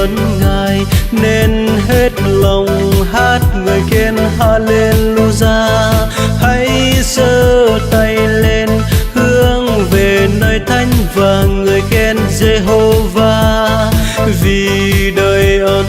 ơn Ngài nên hết lòng hát người khen Hallelujah. Hãy giơ tay lên hướng về nơi thánh và người khen Jehovah. Vì đời ơn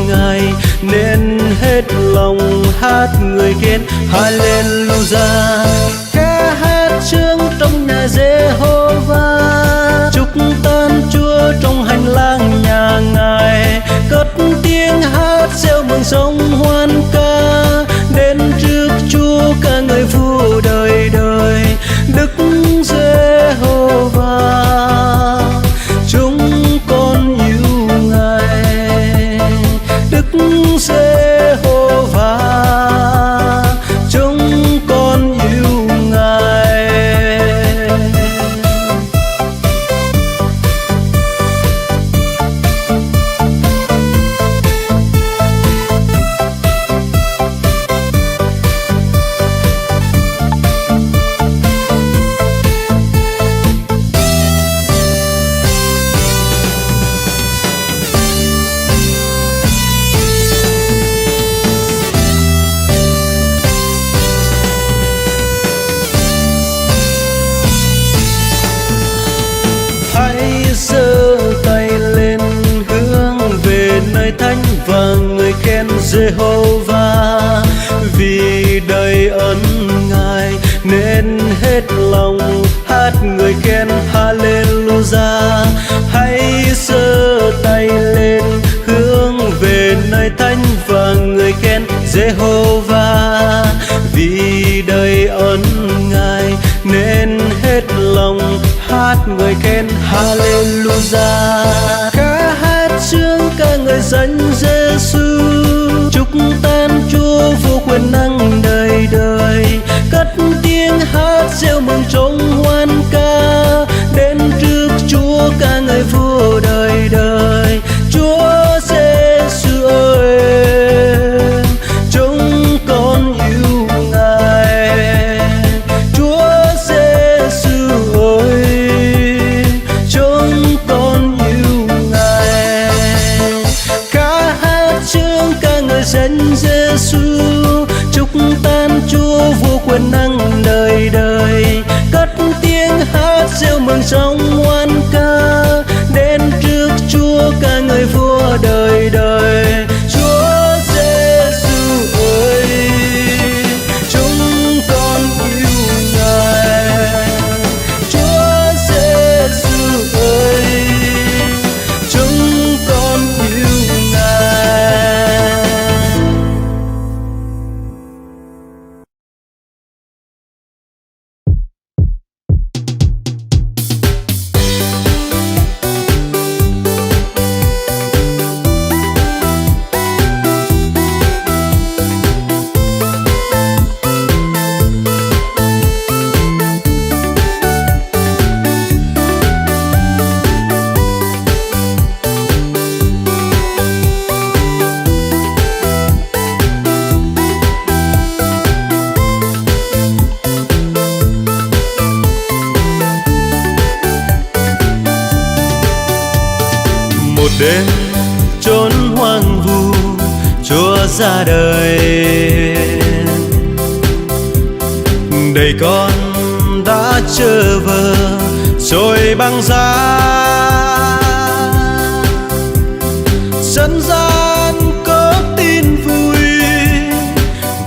Ngài nên hết lòng hát người khen Hallelujah. Ca hát chương trong nhà Jehovah, chúc tân Chúa trong hành lang nhà Ngài. Cất tiếng hát reo mừng sống hoan ca, đến trước Chúa ca người vua đời đời. Đức Jehovah chúng con yêu Ngài. Đức Jehovah chúng con yêu Ngài. Và người khen Jehovah. Vì đầy ơn Ngài nên hết lòng hát người khen Hallelujah. Hãy giơ tay lên hướng về nơi thánh và người khen Jehovah. Vì đầy ơn Ngài nên hết lòng hát người khen Hallelujah. Ca hát chương ca người danh Giêsu, chúc tan Chúa vô quyền năng đời đời. Cất tiếng hát reo mừng trong hoan ca, đến trước Chúa ca người vua đời đời. Chúa Giêsu ơi, chúng con yêu Ngài. Chúa Giêsu ơi, chúng con yêu Ngài. Ca hát chương ca người danh Giêsu, chúc tan Chúa vô quyền năng đời đời. Cất tiếng hát reo mừng trong hoan ca, đến trước Chúa ca người vua đời đời. Chúa Giêsu ơi, chúng con yêu Ngài. Chúa Giêsu ơi, chúng con yêu Ngài. Một đêm chốn hoang vu Chúa ra đời, đầy con đã chờ vờ rồi băng giá. Dân gian có tin vui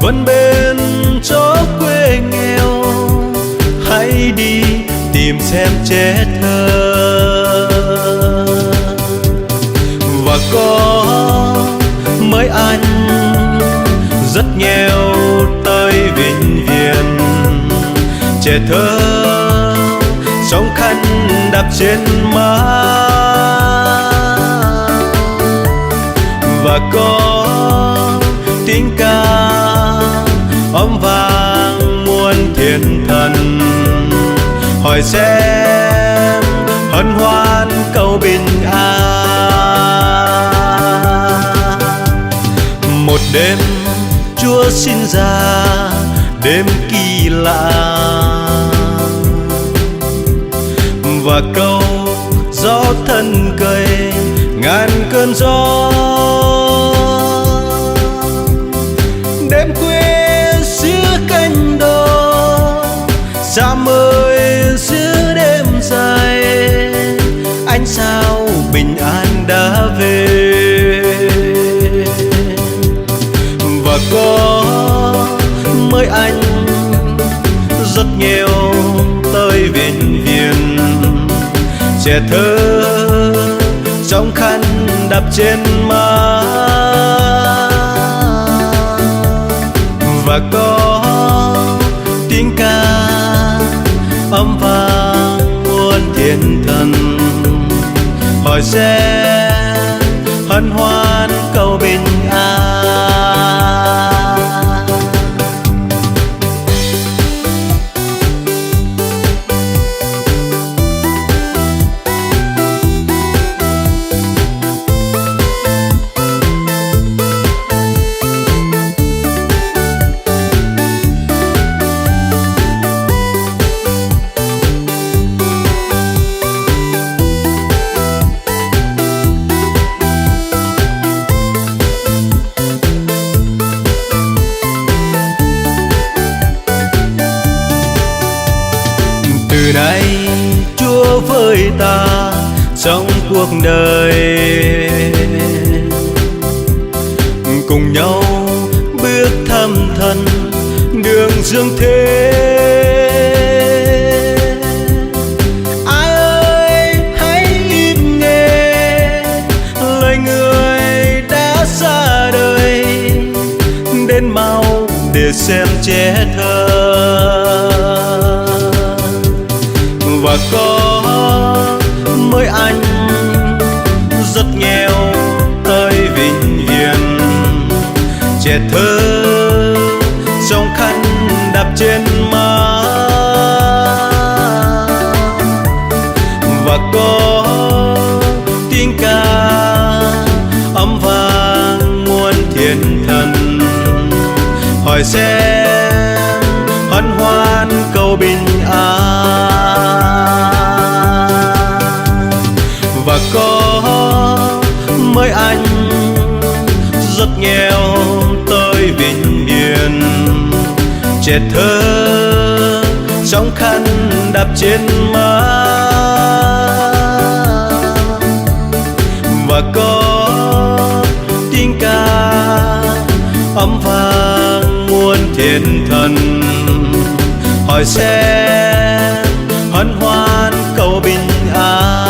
vẫn bên chỗ quê nghèo, hãy đi tìm xem trẻ thơ. Và có mấy anh rất nghèo tới Vĩnh Viễn, trẻ thơ sống khăn đạp trên má. Và có tiếng ca ấm vang muôn thiên thần, hỏi xem hân hoan cầu bình an. Một đêm Chúa sinh ra, đêm kỳ lạ, và câu gió thân cây ngàn cơn cơn gió. Đêm khuya giữa cánh đồng, xa mơi giữa đêm dài, ánh sao bình an đã về. Và có mới anh rất nghèo tới viện viện, trẻ thơ trong khăn đắp trên má. Và có tiếng ca âm vang muôn thiên thần, hỏi sẽ hân hoan cầu bình an. Từ nay Chúa với ta trong cuộc đời, cùng nhau bước thăm thân đường dương thế. Ai ơi hãy im nghe lời người đã ra đời, đến mau để xem trẻ thơ. Và có mới anh rất nghèo tới vĩnh viễn, trẻ thơ trong khăn đắp trên má. Và có tiếng ca âm vang muôn thiên thần, hỏi sẽ hân hoan cầu bình an. Và có mới anh rất nghèo tới vĩnh viễn, trẻ thơ trong khăn đắp trên má. Và có tiếng ca âm vang muôn thiên thần, hỏi sẽ hân hoan cầu bình an.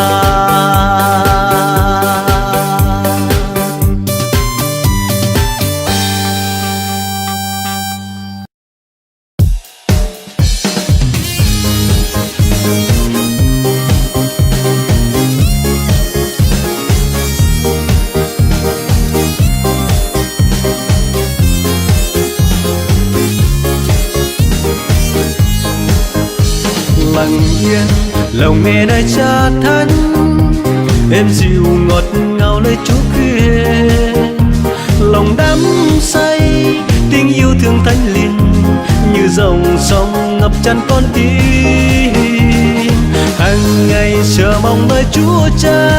Lặng yên lòng nghe nơi cha thánh, êm dịu ngọt ngào nơi Chúa khuya. Lòng đắm say tình yêu thương thánh linh, như dòng sông ngập tràn con tim. Hàng ngày chờ mong nơi Chúa Cha,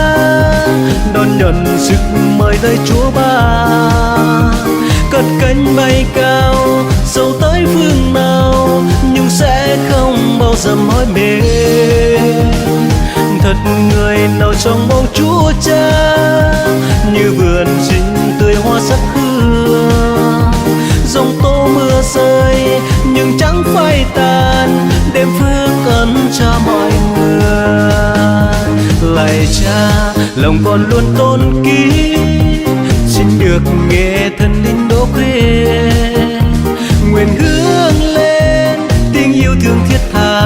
đón nhận sức mời nơi Chúa Ba. Cất cánh bay cao dẫu tới phương nào, nhưng sẽ không bao giờ mỏi mệt. Thật người nào trong mong Chúa Cha, như vườn xinh tươi hoa sắc hương. Giông tố mưa rơi nhưng chẳng phai tàn, đêm phước ân cho mọi người. Lạy Cha, lòng con luôn tôn kính, xin được nghe thần linh đỗ khuya. Nguyện hướng lên tình yêu thương thiết tha,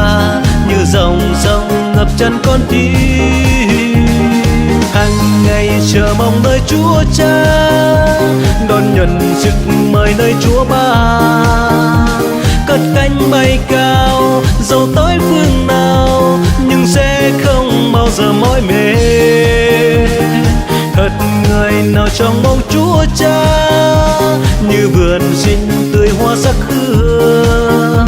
như dòng sông ngập tràn con tim. Hàng ngày chờ mong nơi Chúa Cha, đón nhận sức mời nơi Chúa Ba. Cất cánh bay cao dẫu tới phương nào, nhưng sẽ không bao giờ mỏi mệt. Thật người nào trong mong Chúa Cha, như vườn xinh tươi hoa sắc hương.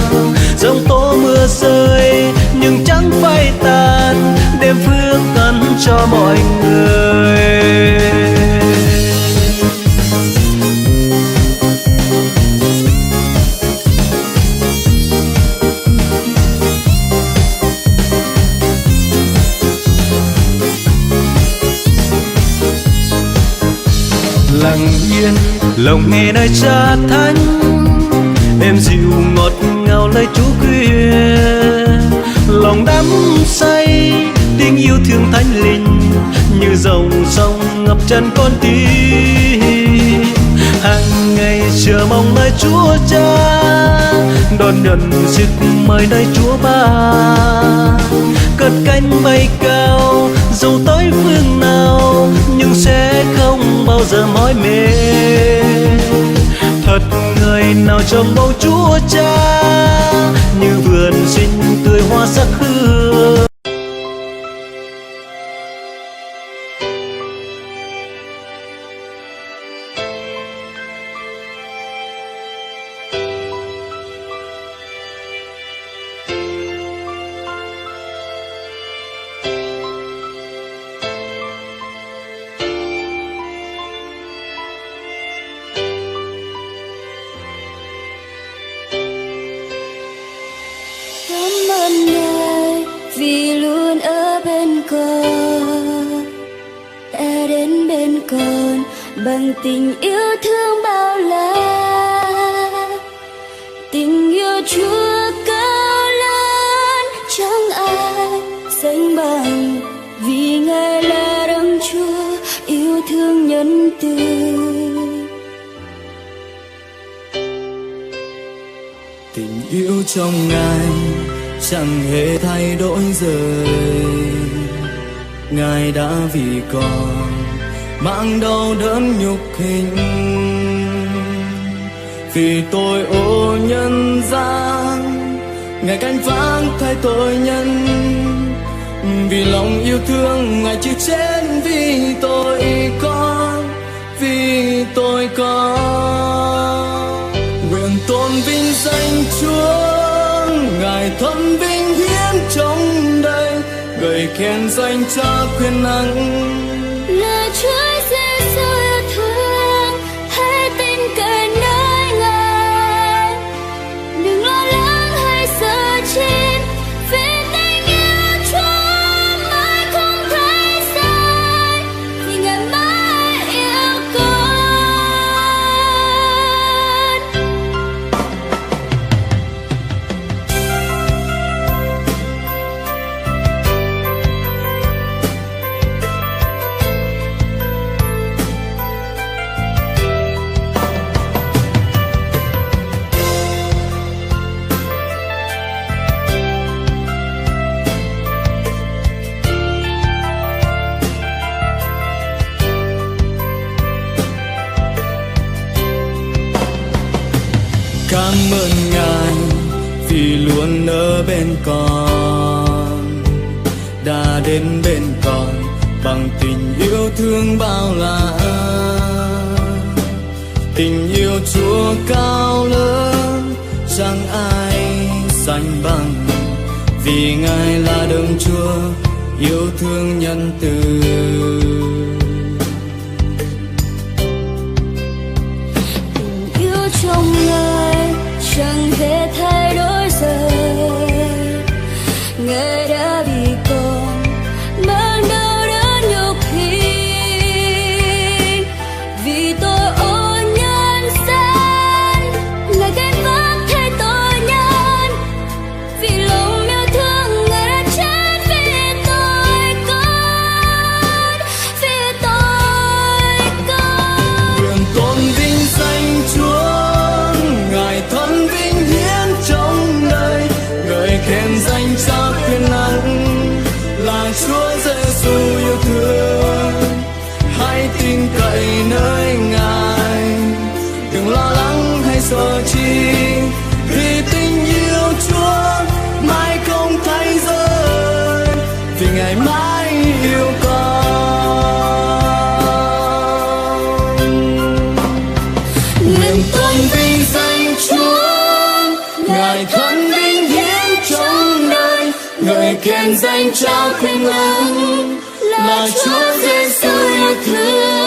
Giông tố mưa rơi nhưng chẳng phai tàn, đêm phước ân cho mọi người. lặng yên lòng nghe nơi cha thánh, êm dịu ngọt ngào lời Chúa khuya. Lòng đắm say tiếng yêu thương thánh linh, như dòng sông ngập tràn con tim. Hàng ngày chờ mong nơi Chúa Cha, đón nhận sức mời nơi Chúa Ba. Cất cánh bay cao dẫu tới phương nào, nhưng sẽ không bao giờ mỏi mệt. Thật người nào trong bầu Chúa Cha, như vườn xinh tươi hoa sắc hương. Cảm ơn Ngài vì luôn ở bên con, đã đến bên con bằng tình yêu thương bao la. Tình yêu Chúa cao lớn chẳng ai sánh bằng, vì Ngài là Đấng Chúa yêu thương nhân từ. Tình yêu trong Ngài chẳng hề thay đổi rời. Ngài đã vì con mang đau đớn nhục hình, vì tội ô nhân gian. Ngài canh vác thay tội nhân, vì lòng yêu thương Ngài chịu chết vì tội con, vì tội con. Nguyện tôn vinh danh Chúa, Ngài thâm vinh hiến trong đời, người khen danh Cha quyền năng. Là Chúa Giêsu yêu thương, hãy tin cậy nơi Ngài. Đừng lo lắng hay sợ chi, vì tình yêu Chúa mãi không thấy sai, vì Ngài mãi yêu con. Cảm ơn Ngài vì luôn ở bên con, đã đến bên con bằng tình yêu thương bao la. Tình yêu Chúa cao lớn chẳng ai sánh bằng, vì Ngài là Đấng Chúa yêu thương nhân từ. Trong Ngài chẳng thể thay đổi rời. Ngài đã vì con mang đau đớn nhục hình, vì tội ô nhân gian. Ngài gánh vác thay tội nhân, vì lòng yêu thương Ngài đã chết vì tội con, vì tội con. Nguyện tôn vinh danh Chúa, Ngài thâm vinh hiến trong đời, người khen danh Cha quyền năng. Là Chúa Giêsu yêu thương, hãy tin cậy nơi Ngài. Đừng lo lắng hay sợ chi, vì tình yêu Chúa mãi không thay rơi, vì Ngài mãi yêu con. Nguyện tôn vinh danh Chúa, Ngài thâm vinh hiến trong đời, người khen danh Cha quyền năng. Là Chúa Giêsu yêu thương,